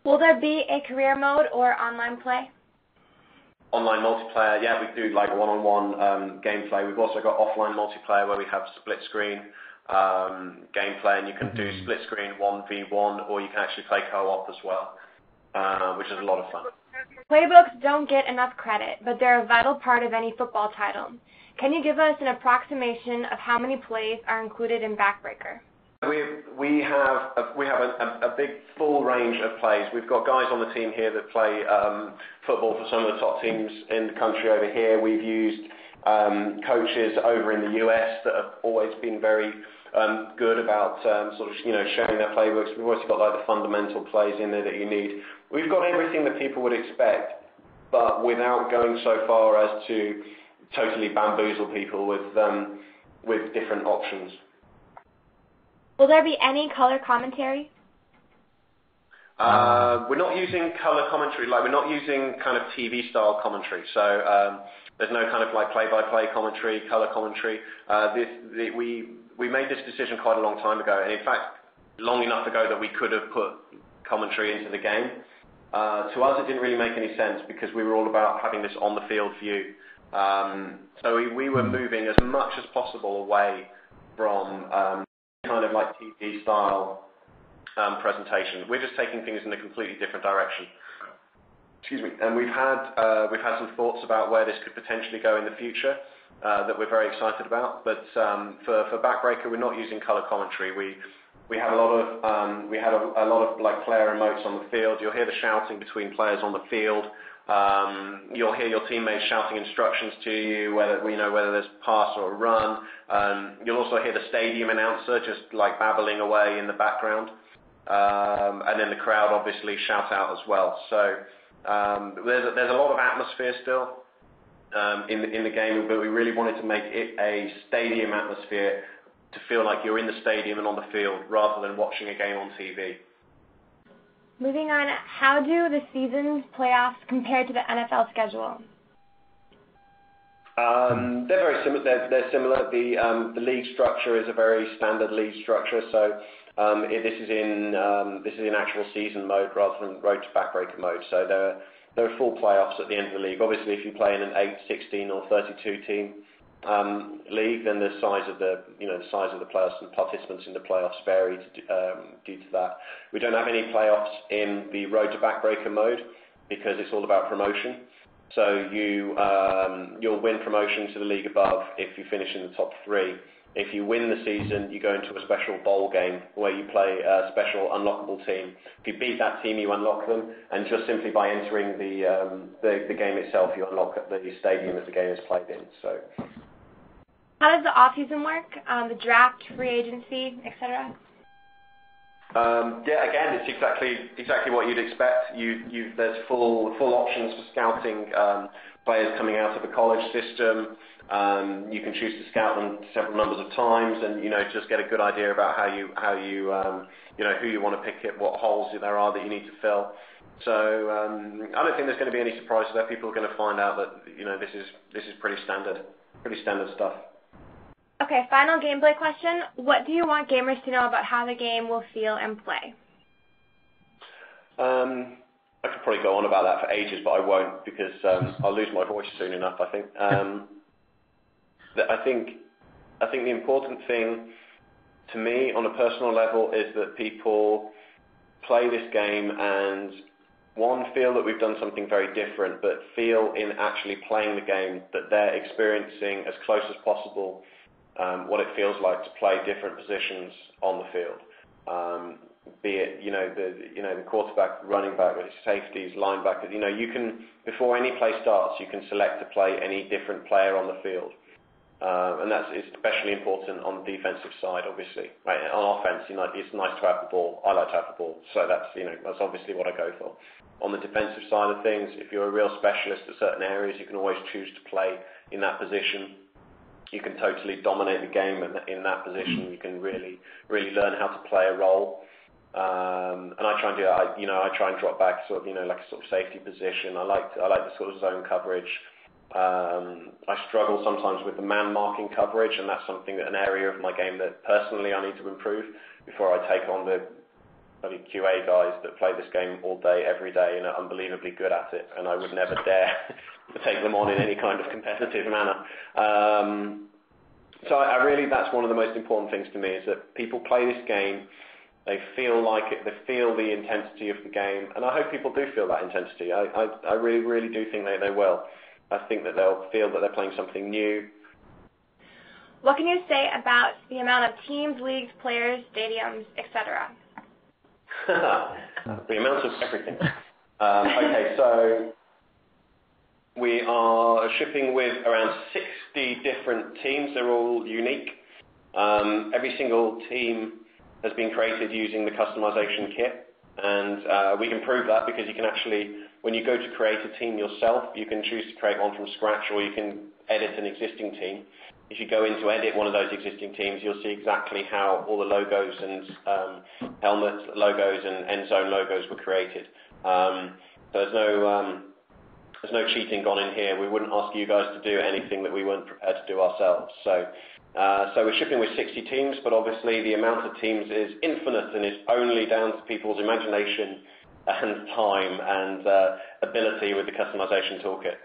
Will there be a career mode or online play? Online multiplayer, yeah, we do like one-on-one gameplay. We've also got offline multiplayer where we have split screen gameplay, and you can do split screen 1v1, or you can actually play co-op as well, which is a lot of fun. Playbooks don't get enough credit, but they're a vital part of any football title. Can you give us an approximation of how many plays are included in Backbreaker? We have a big full range of plays. We've got guys on the team here that play football for some of the top teams in the country over here. We've used coaches over in the US that have always been very good about sharing their playbooks. We've always got like the fundamental plays in there that you need. We've got everything that people would expect, but without going so far as to totally bamboozle people with different options. Will there be any color commentary? We're not using color commentary, like we're not using kind of TV style commentary. So there's no kind of like play-by-play commentary, color commentary. We made this decision quite a long time ago, and in fact, long enough ago that we could have put commentary into the game. To us, it didn't really make any sense because we were all about having this on-the-field view. So we were moving as much as possible away from kind of like TV style presentation. We're just taking things in a completely different direction. Excuse me. And we've had some thoughts about where this could potentially go in the future that we're very excited about. But for Backbreaker, we're not using color commentary. We have a lot of like player emotes on the field. You'll hear the shouting between players on the field. You'll hear your teammates shouting instructions to you, whether there's a pass or a run. You'll also hear the stadium announcer just like babbling away in the background, and then the crowd obviously shout out as well. So there's a lot of atmosphere still in the game, but we really wanted to make it a stadium atmosphere to feel like you're in the stadium and on the field rather than watching a game on TV. Moving on, how do the season's playoffs compare to the NFL schedule? They're very similar. They're similar. The league structure is a very standard league structure. So this is in actual season mode rather than road to Backbreaker mode. So there are full playoffs at the end of the league. Obviously, if you play in an 8, 16, or 32 team league, then the size of the players and participants in the playoffs vary due to that. We don't have any playoffs in the road to Backbreaker mode because it's all about promotion. So you'll win promotion to the league above if you finish in the top 3. If you win the season, you go into a special bowl game where you play a special unlockable team. If you beat that team, you unlock them, and just simply by entering the game itself, you unlock the stadium that the game is played in. So. How does the off-season work? The draft, free agency, etc. Yeah, again, it's exactly what you'd expect. There's full options for scouting players coming out of the college system. You can choose to scout them several numbers of times, and just get a good idea about how you who you want to pick it, what holes there are that you need to fill. So I don't think there's going to be any surprises there. People are going to find out that this is pretty standard stuff. Okay, final gameplay question. What do you want gamers to know about how the game will feel and play? I could probably go on about that for ages, but I won't because I'll lose my voice soon enough, I think. I think the important thing to me on a personal level is that people play this game and, one, feel that we've done something very different, but feel in actually playing the game that they're experiencing as close as possible what it feels like to play different positions on the field. Be it the quarterback, running back, safeties, linebackers. You can, before any play starts, you can select to play any different player on the field. And that's especially important on the defensive side, obviously. Right? On offense, it's nice to have the ball. I like to have the ball, so that's obviously what I go for. On the defensive side of things, if you're a real specialist at certain areas, you can always choose to play in that position. You can totally dominate the game in that position. You can really learn how to play a role. And I try and do that. I try and drop back like a sort of safety position. I like the sort of zone coverage. I struggle sometimes with the man marking coverage, and that's an area of my game that personally I need to improve before I take on the bloody QA guys that play this game all day, every day, and are unbelievably good at it, and I would never dare take them on in any kind of competitive manner. So I really, that's one of the most important things to me, is that people play this game, they feel like it, they feel the intensity of the game, and I hope people do feel that intensity. I really, really do think they will. I think that they'll feel that they're playing something new. What can you say about the amount of teams, leagues, players, stadiums, etc.? The amount of everything. Okay, so we are shipping with around 60 different teams. They're all unique. Every single team has been created using the customization kit, and we can prove that because you can actually, when you go to create a team yourself, you can choose to create one from scratch, or you can edit an existing team. If you go in to edit one of those existing teams, you'll see exactly how all the logos and helmet logos and end zone logos were created. So there's no cheating gone in here. We wouldn't ask you guys to do anything that we weren't prepared to do ourselves. So we're shipping with 60 teams, but obviously the amount of teams is infinite and is only down to people's imagination and time and ability with the customization toolkit.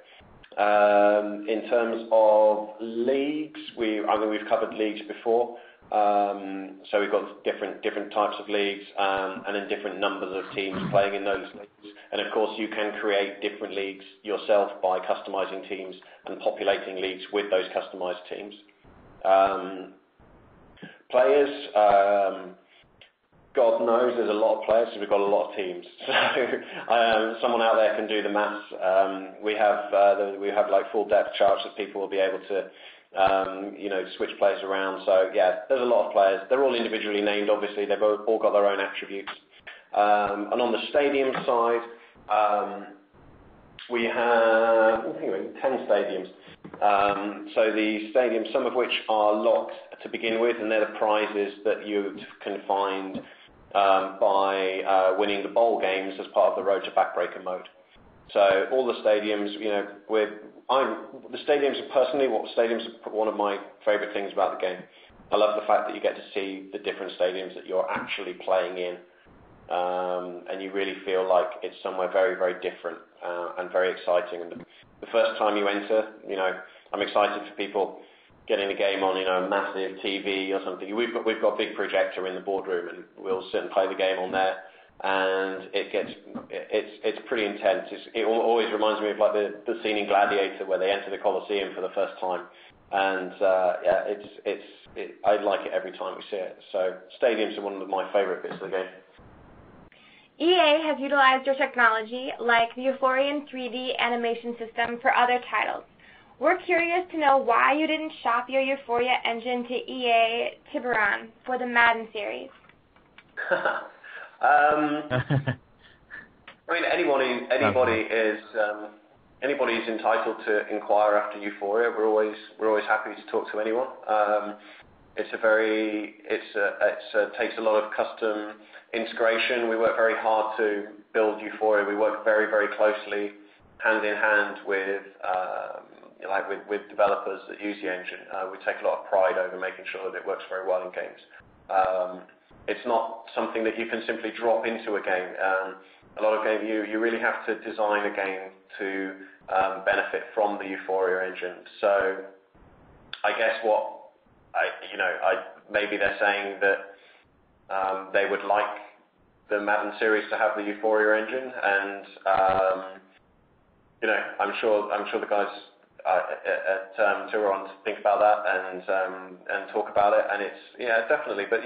In terms of leagues, I mean, we've covered leagues before. So we've got different types of leagues and in different numbers of teams playing in those leagues. And of course, you can create different leagues yourself by customizing teams and populating leagues with those customized teams. Players, God knows there's a lot of players, so we've got a lot of teams. So someone out there can do the maths. We have like full depth charts that people will be able to switch players around. So yeah, there's a lot of players. They're all individually named, obviously. They've all got their own attributes. And on the stadium side, we have 10 stadiums. So the stadiums, some of which are locked to begin with, and they're the prizes that you can find by winning the bowl games as part of the Road to Backbreaker mode. So all the stadiums, the stadiums are personally, stadiums are one of my favorite things about the game. I love the fact that you get to see the different stadiums that you're actually playing in, and you really feel like it's somewhere very, very different and very exciting. And the first time you enter, I'm excited for people getting the game on, a massive TV or something. We've got a big projector in the boardroom, and we'll sit and play the game on there. And it's pretty intense. It always reminds me of like the scene in Gladiator where they enter the Colosseum for the first time. And I like it every time we see it. So stadiums are one of my favorite bits of the game. EA has utilized your technology, like the Euphorian 3D animation system, for other titles. We're curious to know why you didn't shop your Euphoria engine to EA Tiburon for the Madden series. I mean, anybody is entitled to inquire after Euphoria. We're always happy to talk to anyone. It takes a lot of custom integration. We work very hard to build Euphoria. We work very, very closely, hand in hand with developers that use the engine. We take a lot of pride over making sure that it works very well in games. It's not something that you can simply drop into a game. A lot of games, you really have to design a game to benefit from the Euphoria engine. So I guess maybe they're saying that they would like the Madden series to have the Euphoria engine, and I'm sure the guys at Tiburon think about that and talk about it, and it's definitely. But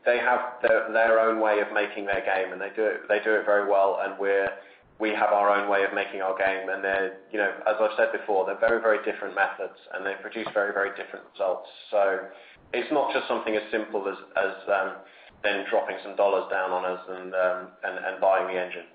they have their own way of making their game, and they do it very well, and we have our own way of making our game, and they're, as I've said before, they're very, very different methods, and they produce very, very different results. So it's not just something as simple as then dropping some dollars down on us and buying the engine.